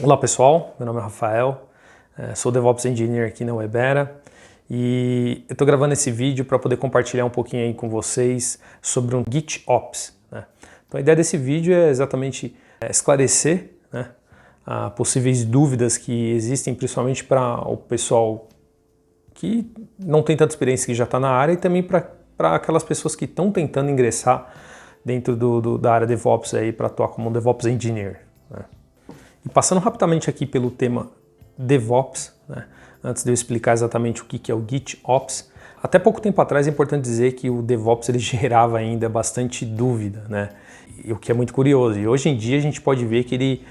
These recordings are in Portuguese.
Olá pessoal, meu nome é Rafael, sou DevOps Engineer aqui na Webera e eu estou gravando esse vídeo para poder compartilhar um pouquinho aí com vocês sobre um GitOps, né? Então a ideia desse vídeo é exatamente esclarecer, né, possíveis dúvidas que existem, principalmente para o pessoal que não tem tanta experiência, que já está na área, e também para aquelas pessoas que estão tentando ingressar dentro da área DevOps para atuar como um DevOps Engineer, né? E passando rapidamente aqui pelo tema DevOps, né, antes de eu explicar exatamente o que é o GitOps, até pouco tempo atrás é importante dizer que o DevOps ele gerava ainda bastante dúvida, né, o que é muito curioso. E hoje em dia a gente pode ver que ele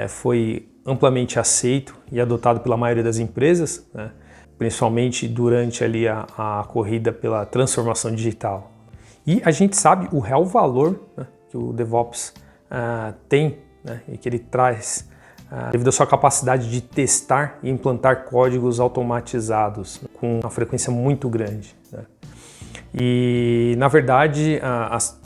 foi amplamente aceito e adotado pela maioria das empresas, né, principalmente durante ali a corrida pela transformação digital. E a gente sabe o real valor, né, que o DevOps tem, né, e que ele traz devido à sua capacidade de testar e implantar códigos automatizados com uma frequência muito grande, né? E, na verdade,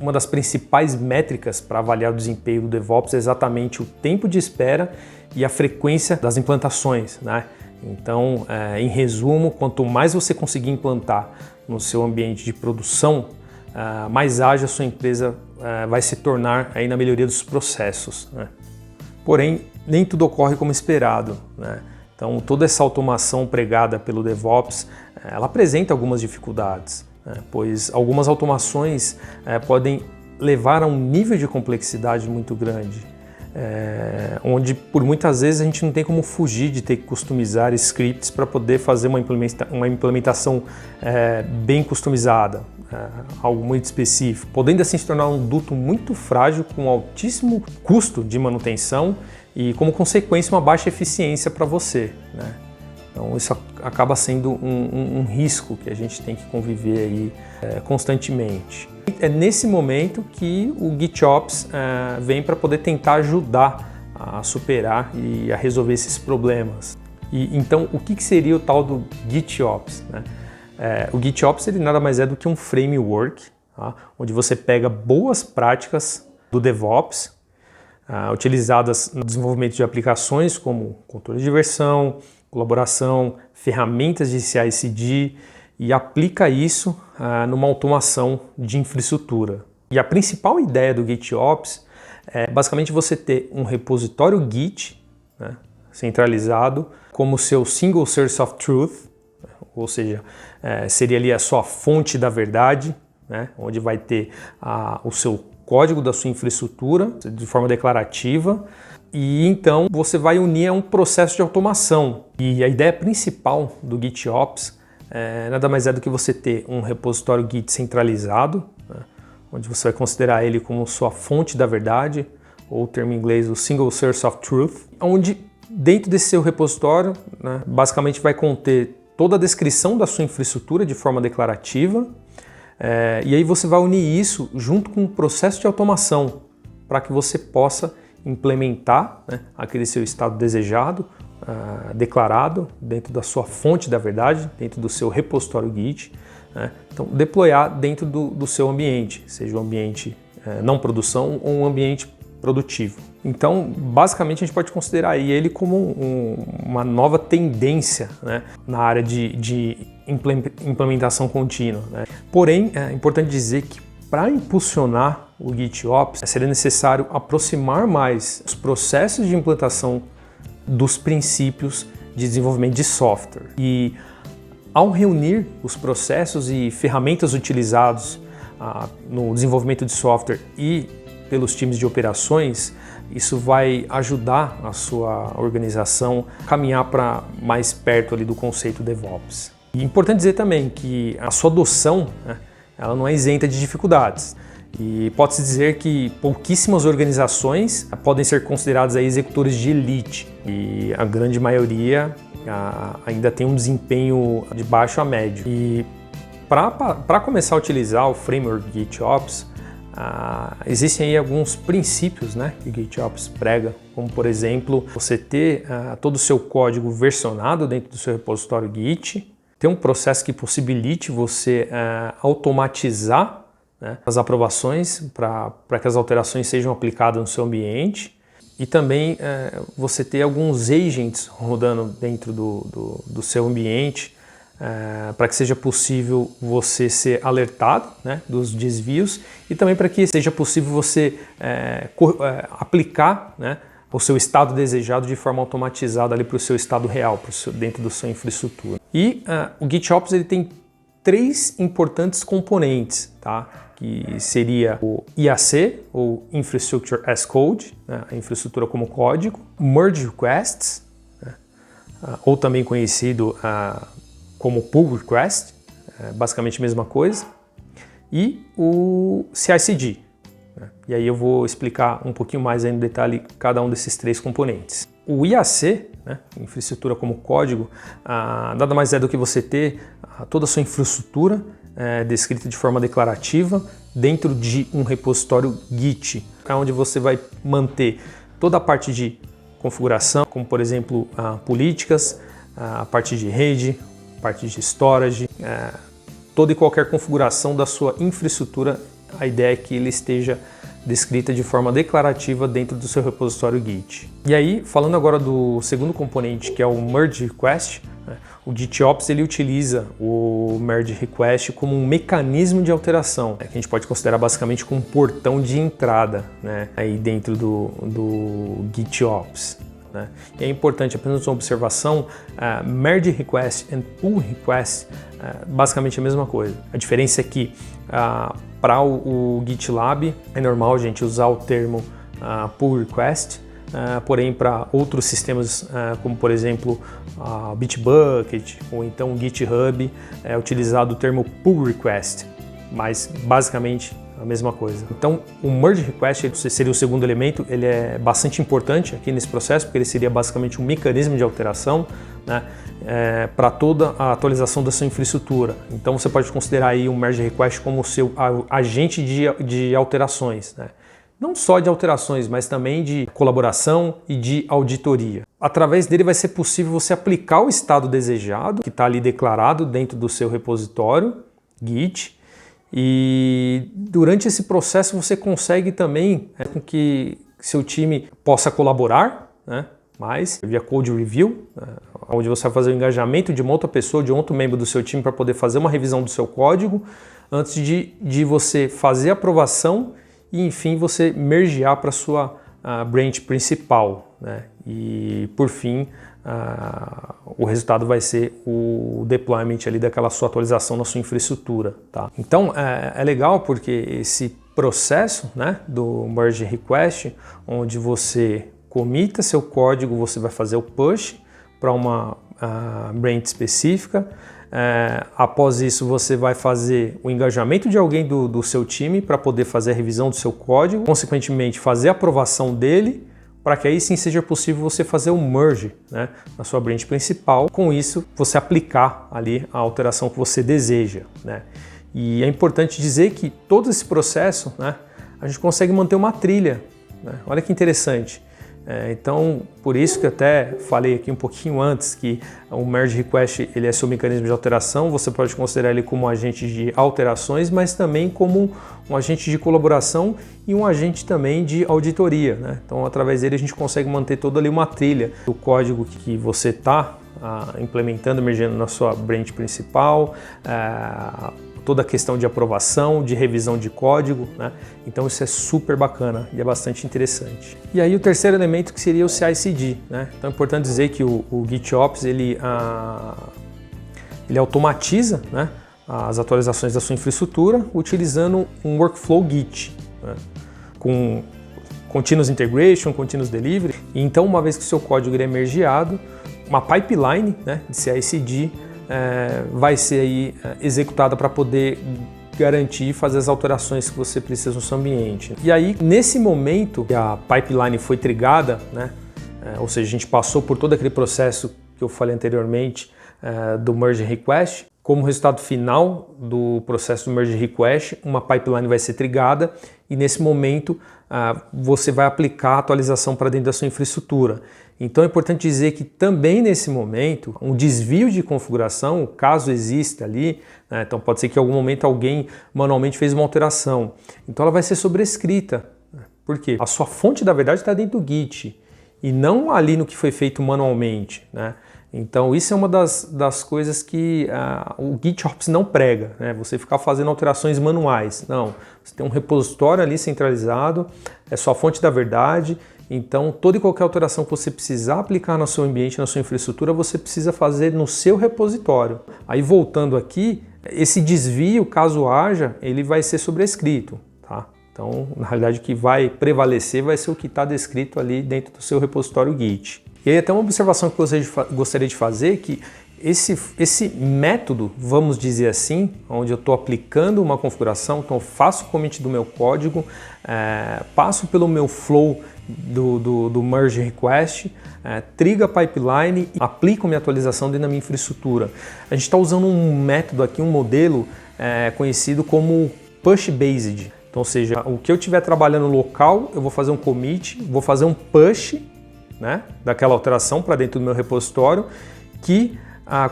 uma das principais métricas para avaliar o desempenho do DevOps é exatamente o tempo de espera e a frequência das implantações, né? Então, em resumo, quanto mais você conseguir implantar no seu ambiente de produção, mais ágil a sua empresa vai se tornar aí na melhoria dos processos, né? Porém, nem tudo ocorre como esperado, né? Então, toda essa automação pregada pelo DevOps, ela apresenta algumas dificuldades, né? Pois algumas automações podem levar a um nível de complexidade muito grande, onde por muitas vezes a gente não tem como fugir de ter que customizar scripts para poder fazer uma implementação bem customizada, algo muito específico, podendo assim se tornar um duto muito frágil com altíssimo custo de manutenção e como consequência uma baixa eficiência para você, né? Então isso acaba sendo um risco que a gente tem que conviver aí constantemente. É nesse momento que o GitOps vem para poder tentar ajudar a superar e a resolver esses problemas. E então o que seria o tal do GitOps, né? O GitOps ele nada mais é do que um framework, tá? Onde você pega boas práticas do DevOps, utilizadas no desenvolvimento de aplicações como controle de versão, colaboração, ferramentas de CI/CD, e aplica isso numa automação de infraestrutura. E a principal ideia do GitOps é basicamente você ter um repositório Git, né, centralizado como seu single source of truth, ou seja, seria ali a sua fonte da verdade, né, onde vai ter o seu código da sua infraestrutura de forma declarativa, e então você vai unir a um processo de automação. E a ideia principal do GitOps nada mais é do que você ter um repositório Git centralizado, né, onde você vai considerar ele como sua fonte da verdade, ou o termo em inglês, o single source of truth, onde dentro desse seu repositório, né, basicamente vai conter toda a descrição da sua infraestrutura de forma declarativa, e aí você vai unir isso junto com um processo de automação para que você possa implementar, né, aquele seu estado desejado, declarado dentro da sua fonte da verdade, dentro do seu repositório Git, né? Então deployar dentro do seu ambiente, seja um ambiente não produção ou um ambiente produtivo. Então, basicamente, a gente pode considerar aí ele como uma nova tendência, né, na área de implementação contínua, né? Porém, é importante dizer que para impulsionar o GitOps, seria necessário aproximar mais os processos de implantação dos princípios de desenvolvimento de software. E ao reunir os processos e ferramentas utilizados no desenvolvimento de software e pelos times de operações, isso vai ajudar a sua organização a caminhar para mais perto ali do conceito DevOps. E é importante dizer também que a sua adoção, né, ela não é isenta de dificuldades. E pode-se dizer que pouquíssimas organizações podem ser consideradas aí executores de elite, e a grande maioria ainda tem um desempenho de baixo a médio. E para começar a utilizar o framework GitOps, existem aí alguns princípios, né, que o GitOps prega, como por exemplo, você ter todo o seu código versionado dentro do seu repositório Git, ter um processo que possibilite você automatizar, né, as aprovações para que as alterações sejam aplicadas no seu ambiente, e também você ter alguns agents rodando dentro do seu ambiente para que seja possível você ser alertado, né, dos desvios, e também para que seja possível você aplicar, né, o seu estado desejado de forma automatizada ali para o seu estado real, dentro da sua infraestrutura. E o GitOps ele tem 3 importantes componentes, tá? Que seria o IAC, ou Infrastructure as Code, né? A infraestrutura como código, Merge Requests, né? Ou também conhecido como Pull Request, basicamente a mesma coisa, e o CI/CD. Né? E aí eu vou explicar um pouquinho mais aí no detalhe cada um desses 3 componentes. O IAC, né, infraestrutura como código, nada mais é do que você ter toda a sua infraestrutura descrita de forma declarativa dentro de um repositório Git, onde você vai manter toda a parte de configuração, como por exemplo políticas, a parte de rede, a parte de storage, toda e qualquer configuração da sua infraestrutura. A ideia é que ele esteja descrita de forma declarativa dentro do seu repositório Git. E aí, falando agora do segundo componente, que é o Merge Request, né, o GitOps ele utiliza o Merge Request como um mecanismo de alteração, que a gente pode considerar basicamente como um portão de entrada, né, aí dentro do GitOps. Né? E é importante, apenas uma observação, Merge Request e Pull Request basicamente a mesma coisa. A diferença é que para o GitLab é normal a gente usar o termo Pull Request, porém para outros sistemas como por exemplo Bitbucket ou então o GitHub é utilizado o termo Pull Request, mas basicamente a mesma coisa. Então o Merge Request seria o segundo elemento, ele é bastante importante aqui nesse processo porque ele seria basicamente um mecanismo de alteração, né, para toda a atualização da sua infraestrutura. Então você pode considerar aí o Merge Request como o seu agente de alterações, né? Não só de alterações, mas também de colaboração e de auditoria. Através dele vai ser possível você aplicar o estado desejado, que está ali declarado dentro do seu repositório Git, e durante esse processo você consegue também com que seu time possa colaborar, né, mais via Code Review, onde você vai fazer o engajamento de uma outra pessoa, de outro membro do seu time para poder fazer uma revisão do seu código, antes de você fazer a aprovação e, enfim, você mergear para a sua branch principal, né? E, por fim, o resultado vai ser o deployment ali daquela sua atualização na sua infraestrutura, tá? Então, é legal porque esse processo, né, do Merge Request, onde você comita seu código, você vai fazer o push para uma branch específica. Após isso, você vai fazer o engajamento de alguém do seu time para poder fazer a revisão do seu código, consequentemente fazer a aprovação dele, para que aí sim seja possível você fazer o merge, né, na sua branch principal. Com isso, você aplicar ali a alteração que você deseja, né? E é importante dizer que todo esse processo, né, a gente consegue manter uma trilha, né? Olha que interessante. Então, por isso que eu até falei aqui um pouquinho antes que o Merge Request ele é seu mecanismo de alteração, você pode considerar ele como um agente de alterações, mas também como um agente de colaboração e um agente também de auditoria, né? Então, através dele a gente consegue manter toda ali uma trilha do código que você está implementando, emergindo na sua branch principal, toda a questão de aprovação, de revisão de código, né? Então isso é super bacana e é bastante interessante. E aí o terceiro elemento que seria o CI/CD, né? Então é importante dizer que o GitOps ele automatiza, né, as atualizações da sua infraestrutura utilizando um workflow Git, né, com Continuous Integration, Continuous Delivery. E então, uma vez que o seu código é mergeado, uma pipeline, né, de CI/CD vai ser aí executada para poder garantir e fazer as alterações que você precisa no seu ambiente. E aí, nesse momento que a pipeline foi trigada, né, ou seja, a gente passou por todo aquele processo que eu falei anteriormente do Merge Request, como resultado final do processo do Merge Request, uma pipeline vai ser trigada e nesse momento você vai aplicar a atualização para dentro da sua infraestrutura. Então é importante dizer que também nesse momento, um desvio de configuração, caso exista ali, né, então pode ser que em algum momento alguém manualmente fez uma alteração, então ela vai ser sobrescrita. Por quê? A sua fonte da verdade está dentro do Git e não ali no que foi feito manualmente, né? Então isso é uma das coisas que o GitOps não prega, né? Você ficar fazendo alterações manuais. Não, você tem um repositório ali centralizado, é sua fonte da verdade. Então, toda e qualquer alteração que você precisar aplicar no seu ambiente, na sua infraestrutura, você precisa fazer no seu repositório. Aí, voltando aqui, esse desvio, caso haja, ele vai ser sobrescrito, tá? Então, na realidade, o que vai prevalecer vai ser o que está descrito ali dentro do seu repositório Git. E aí, até uma observação que eu gostaria de fazer, que esse método, vamos dizer assim, onde eu estou aplicando uma configuração, então eu faço o commit do meu código, passo pelo meu flow do merge request, triga a pipeline e aplico minha atualização dentro da minha infraestrutura. A gente está usando um método aqui, um modelo conhecido como push based. Então, ou seja, o que eu estiver trabalhando local, eu vou fazer um commit, vou fazer um push, né, daquela alteração para dentro do meu repositório, que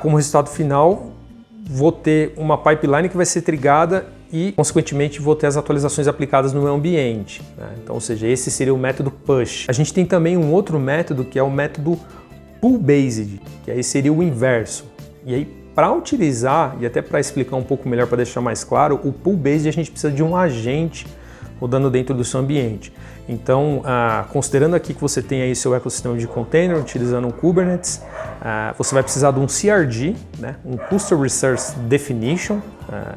como resultado final vou ter uma pipeline que vai ser trigada e, consequentemente, vou ter as atualizações aplicadas no meu ambiente, né? Então, ou seja, esse seria o método push. A gente tem também um outro método que é o método pull-based, que aí seria o inverso. E aí, para utilizar, e até para explicar um pouco melhor, para deixar mais claro, o pull-based a gente precisa de um agente rodando dentro do seu ambiente. Então, considerando aqui que você tem aí seu ecossistema de container, utilizando o Kubernetes, você vai precisar de um CRD, né, um Cluster Resource Definition,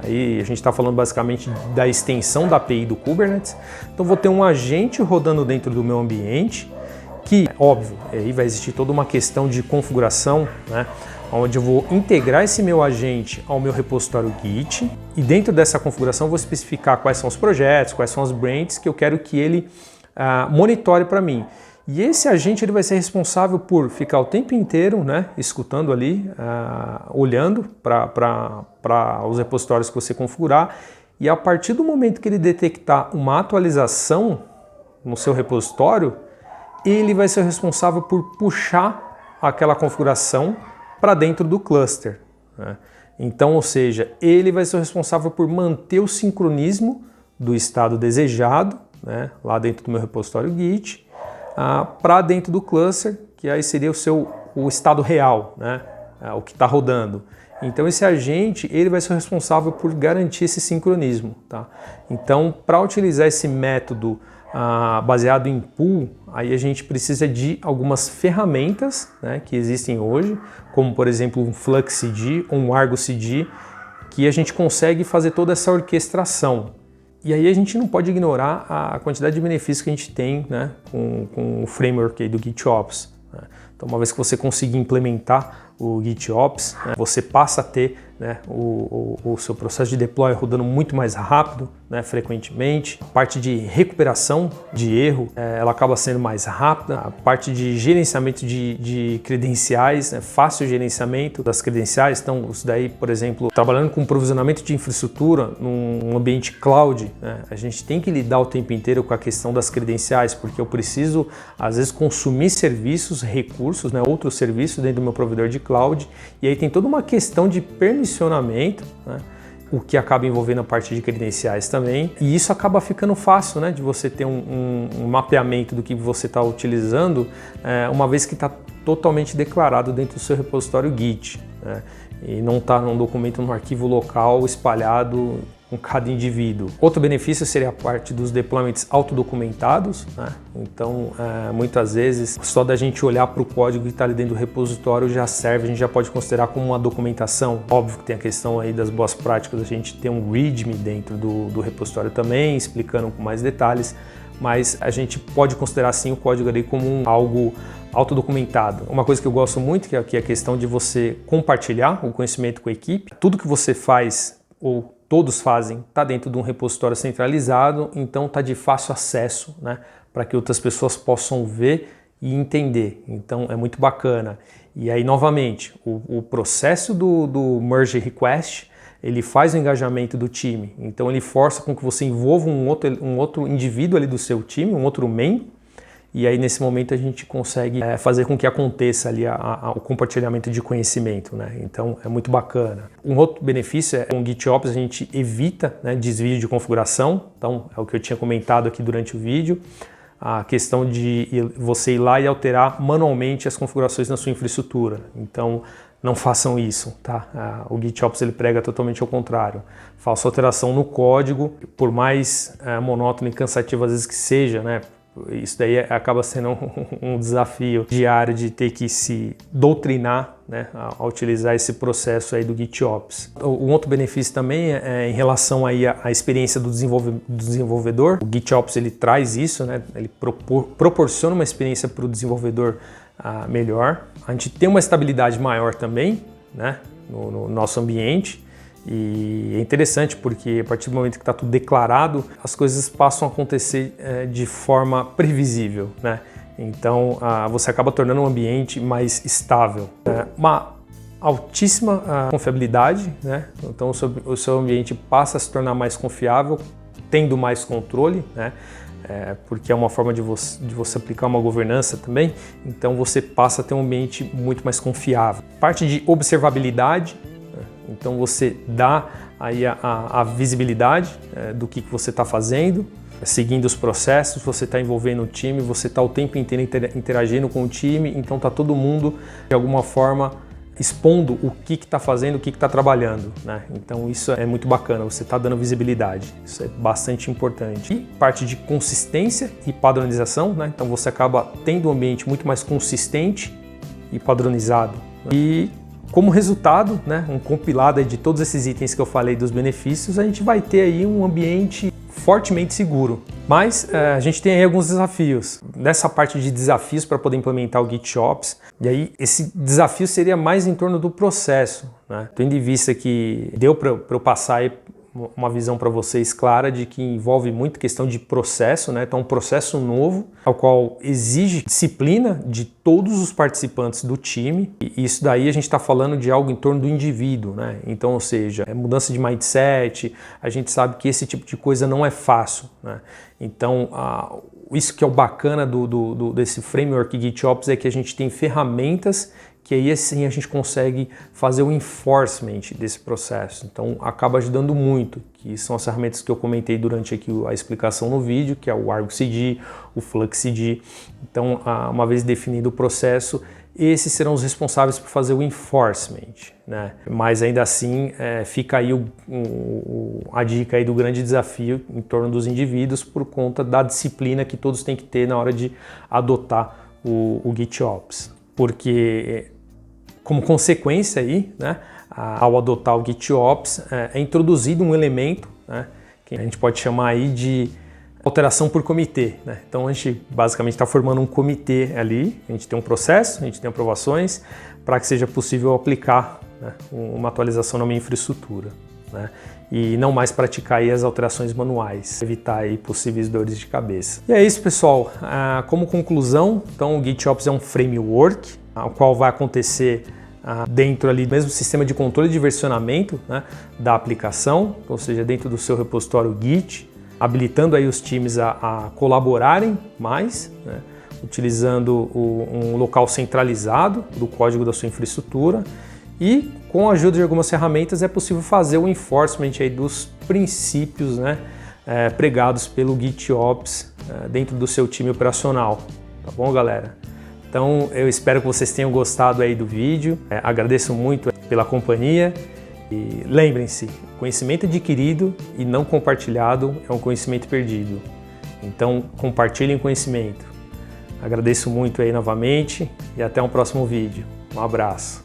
aí a gente está falando basicamente da extensão da API do Kubernetes. Então, vou ter um agente rodando dentro do meu ambiente, que, óbvio, aí vai existir toda uma questão de configuração, né, onde eu vou integrar esse meu agente ao meu repositório Git, e dentro dessa configuração eu vou especificar quais são os projetos, quais são as branches que eu quero que ele monitore para mim. E esse agente ele vai ser responsável por ficar o tempo inteiro, né, escutando ali, olhando para os repositórios que você configurar, e a partir do momento que ele detectar uma atualização no seu repositório, ele vai ser responsável por puxar aquela configuração para dentro do cluster, né? Então, ou seja, ele vai ser o responsável por manter o sincronismo do estado desejado, né, lá dentro do meu repositório Git, para dentro do cluster, que aí seria o estado real, né, o que está rodando. Então esse agente ele vai ser o responsável por garantir esse sincronismo, tá? Então, para utilizar esse método baseado em pool, aí a gente precisa de algumas ferramentas, né, que existem hoje, como por exemplo um FluxCD ou um Argo CD, que a gente consegue fazer toda essa orquestração. E aí a gente não pode ignorar a quantidade de benefícios que a gente tem, né, com o framework aí do GitOps, né? Então, uma vez que você conseguir implementar o GitOps, né, você passa a ter, né, o seu processo de deploy rodando muito mais rápido, né, frequentemente. A parte de recuperação de erro, ela acaba sendo mais rápida. A parte de gerenciamento de credenciais, né, fácil gerenciamento das credenciais. Então, isso daí, por exemplo, trabalhando com provisionamento de infraestrutura num ambiente cloud, né, a gente tem que lidar o tempo inteiro com a questão das credenciais, porque eu preciso, às vezes, consumir serviços, recursos, né, outros serviços dentro do meu provedor de cloud, e aí tem toda uma questão de permissionamento, né, o que acaba envolvendo a parte de credenciais também, e isso acaba ficando fácil, né, de você ter um mapeamento do que você está utilizando, uma vez que está totalmente declarado dentro do seu repositório Git, né, e não está num documento, num arquivo local espalhado com cada indivíduo. Outro benefício seria a parte dos deployments autodocumentados, né? Então, muitas vezes, só da gente olhar para o código que está ali dentro do repositório já serve, a gente já pode considerar como uma documentação. Óbvio que tem a questão aí das boas práticas, a gente tem um README dentro do repositório também, explicando com mais detalhes, mas a gente pode considerar sim o código ali como algo autodocumentado. Uma coisa que eu gosto muito, que é a questão de você compartilhar o conhecimento com a equipe. Tudo que você faz, ou todos fazem, está dentro de um repositório centralizado, então está de fácil acesso, né, para que outras pessoas possam ver e entender. Então é muito bacana. E aí, novamente, o processo do merge request, ele faz o engajamento do time. Então ele força com que você envolva um outro indivíduo ali do seu time, um outro membro, e aí nesse momento a gente consegue fazer com que aconteça ali o compartilhamento de conhecimento, né? Então é muito bacana. Um outro benefício é com o GitOps a gente evita, né, desvio de configuração, então é o que eu tinha comentado aqui durante o vídeo, a questão de você ir lá e alterar manualmente as configurações na sua infraestrutura. Então não façam isso, tá? O GitOps ele prega totalmente ao contrário. Faça alteração no código, por mais monótono e cansativo às vezes que seja, né? Isso daí acaba sendo um desafio diário de ter que se doutrinar, né, a utilizar esse processo aí do GitOps. Um outro benefício também é em relação aí à experiência do desenvolvedor. O GitOps ele traz isso, né? Ele proporciona uma experiência para o desenvolvedor melhor. A gente tem uma estabilidade maior também, né, no nosso ambiente. E é interessante porque a partir do momento que está tudo declarado, as coisas passam a acontecer de forma previsível, né? Então você acaba tornando um ambiente mais estável. Uma altíssima confiabilidade, né? Então o seu ambiente passa a se tornar mais confiável, tendo mais controle, né? Porque é uma forma de você aplicar uma governança também, então você passa a ter um ambiente muito mais confiável. Parte de observabilidade. Então você dá aí a visibilidade do que você está fazendo, seguindo os processos, você está envolvendo o time, você está o tempo inteiro interagindo com o time, então está todo mundo de alguma forma expondo o que está fazendo, o que está trabalhando, né? Então isso é muito bacana, você está dando visibilidade, isso é bastante importante. E parte de consistência e padronização, né? Então você acaba tendo um ambiente muito mais consistente e padronizado. E como resultado, né, um compilado aí de todos esses itens que eu falei dos benefícios, a gente vai ter aí um ambiente fortemente seguro. Mas a gente tem aí alguns desafios. Nessa parte de desafios para poder implementar o GitOps, e aí esse desafio seria mais em torno do processo, né? Tendo em vista que deu para eu passar aí uma visão para vocês clara de que envolve muito questão de processo, né? Então um processo novo, ao qual exige disciplina de todos os participantes do time, e isso daí a gente está falando de algo em torno do indivíduo, né? Então, ou seja, mudança de mindset, a gente sabe que esse tipo de coisa não é fácil, né? Então, isso que é o bacana desse framework GitOps é que a gente tem ferramentas que aí assim a gente consegue fazer o enforcement desse processo. Então acaba ajudando muito, que são as ferramentas que eu comentei durante aqui a explicação no vídeo, que é o Argo CD, o Flux CD. Então, uma vez definido o processo, esses serão os responsáveis por fazer o enforcement, né? Mas ainda assim fica aí a dica aí do grande desafio em torno dos indivíduos por conta da disciplina que todos têm que ter na hora de adotar o GitOps. Porque como consequência aí, né, ao adotar o GitOps, é introduzido um elemento, né, que a gente pode chamar aí de alteração por comitê, né? Então a gente basicamente está formando um comitê ali, a gente tem um processo, a gente tem aprovações para que seja possível aplicar, né, uma atualização na minha infraestrutura, né? E não mais praticar aí as alterações manuais, evitar aí possíveis dores de cabeça. E é isso, pessoal. Como conclusão, então o GitOps é um framework, o qual vai acontecer dentro ali do mesmo sistema de controle de versionamento, né, da aplicação, ou seja, dentro do seu repositório Git, habilitando aí os times a colaborarem mais, né, utilizando um local centralizado do código da sua infraestrutura, e com a ajuda de algumas ferramentas é possível fazer o enforcement aí dos princípios, né, pregados pelo GitOps dentro do seu time operacional. Tá bom, galera? Então eu espero que vocês tenham gostado aí do vídeo, agradeço muito pela companhia e lembrem-se, conhecimento adquirido e não compartilhado é um conhecimento perdido. Então compartilhem conhecimento. Agradeço muito aí novamente e até um próximo vídeo. Um abraço.